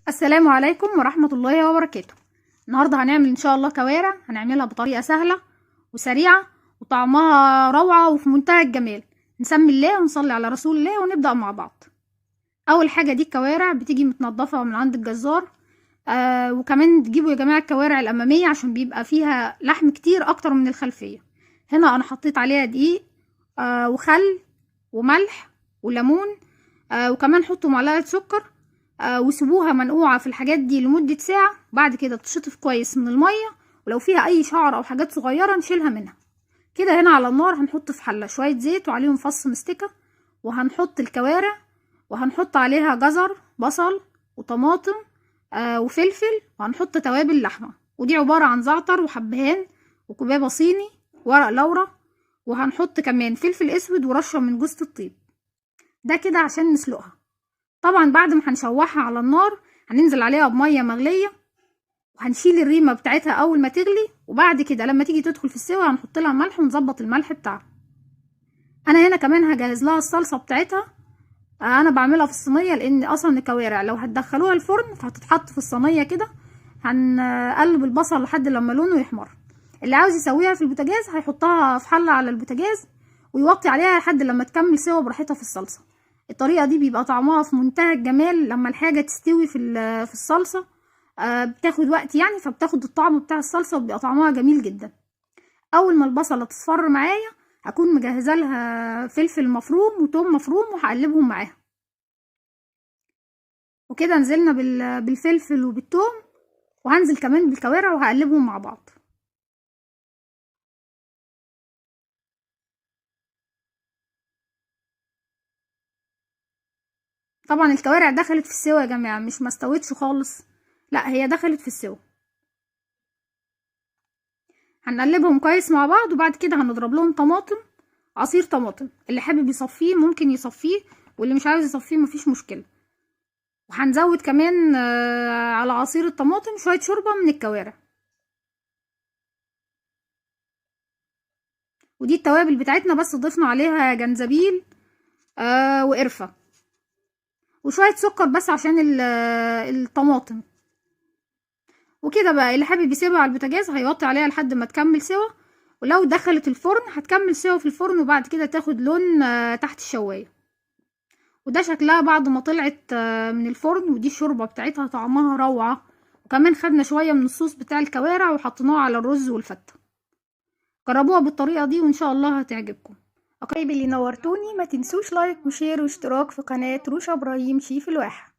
السلام عليكم ورحمة الله وبركاته. النهاردة هنعمل ان شاء الله كوارع، هنعملها بطريقة سهلة وسريعة وطعمها روعة وفي منتهى الجمال. نسمي الله ونصلي على رسول الله ونبدأ مع بعض. اول حاجة دي الكوارع بتيجي متنضفة من عند الجزار. وكمان تجيبوا يا جماعة الكوارع الامامية عشان بيبقى فيها لحم كتير اكتر من الخلفية. هنا انا حطيت عليها دقيق وخل وملح وليمون، وكمان حطوا معلقة سكر، وسيبوها منقوعة في الحاجات دي لمدة ساعة. بعد كده تشطف كويس من المية، ولو فيها اي شعر او حاجات صغيرة نشيلها منها. كده هنا على النار هنحط في حلة شوية زيت وعليهم فص مستكة، وهنحط الكوارع وهنحط عليها جزر بصل وطماطم وفلفل، وهنحط توابل لحمة، ودي عبارة عن زعتر وحبهان وكبابة صيني ورق لورا، وهنحط كمان فلفل اسود ورشة من جوز الطيب. ده كده عشان نسلقها. طبعا بعد ما هنشوحها على النار هننزل عليها بميه مغليه، وهنشيل الريمه بتاعتها اول ما تغلي، وبعد كده لما تيجي تدخل في السوا هنحط لها ملح ونظبط الملح بتاعها. انا هنا كمان هجهز لها الصلصه بتاعتها. انا بعملها في الصينيه لان اصلا الكوارع لو هتدخلوها الفرن فهتتحط في الصينيه كده. هنقلب البصل لحد لما لونه يحمر. اللي عاوز يسويها في البوتاجاز هيحطها في حله على البوتاجاز ويوطي عليها لحد لما تكمل سوا براحتها في الصلصه. الطريقه دي بيبقى طعمها في منتهى الجمال لما الحاجه تستوي في الصلصه. بتاخد وقت يعني، فبتاخد الطعم بتاع الصلصه وبيبقى طعمها جميل جدا. اول ما البصله تصفر معايا هكون مجهزه لها فلفل مفروم وتوم مفروم وهقلبهم معاها. وكده نزلنا بالفلفل وبالثوم، وهنزل كمان بالكوارع وهقلبهم مع بعض. طبعا الكوارع دخلت في السوا يا جماعه، مش ما استوتش خالص، لا هي دخلت في السوا. هنقلبهم كويس مع بعض، وبعد كده هنضرب لهم طماطم، عصير طماطم. اللي حابب يصفيه ممكن يصفيه، واللي مش عاوز يصفيه مفيش مشكله. وهنزود كمان على عصير الطماطم شويه شوربه من الكوارع. ودي التوابل بتاعتنا، بس ضفنا عليها جنزبيل وقرفه وشويه سكر بس عشان الطماطم. وكده بقى اللي حابب يسيبها على البوتاجاز هيوطي عليها لحد ما تكمل سوا، ولو دخلت الفرن هتكمل سوا في الفرن، وبعد كده تاخد لون تحت الشوايه. وده شكلها بعد ما طلعت من الفرن، ودي الشوربه بتاعتها طعمها روعه. وكمان خدنا شويه من الصوص بتاع الكوارع وحطيناه على الرز والفته. جربوها بالطريقه دي وان شاء الله هتعجبكم. قرايبي اللي نورتوني، ما تنسوش لايك وشير واشتراك في قناه روشا ابراهيم شيف الواحة.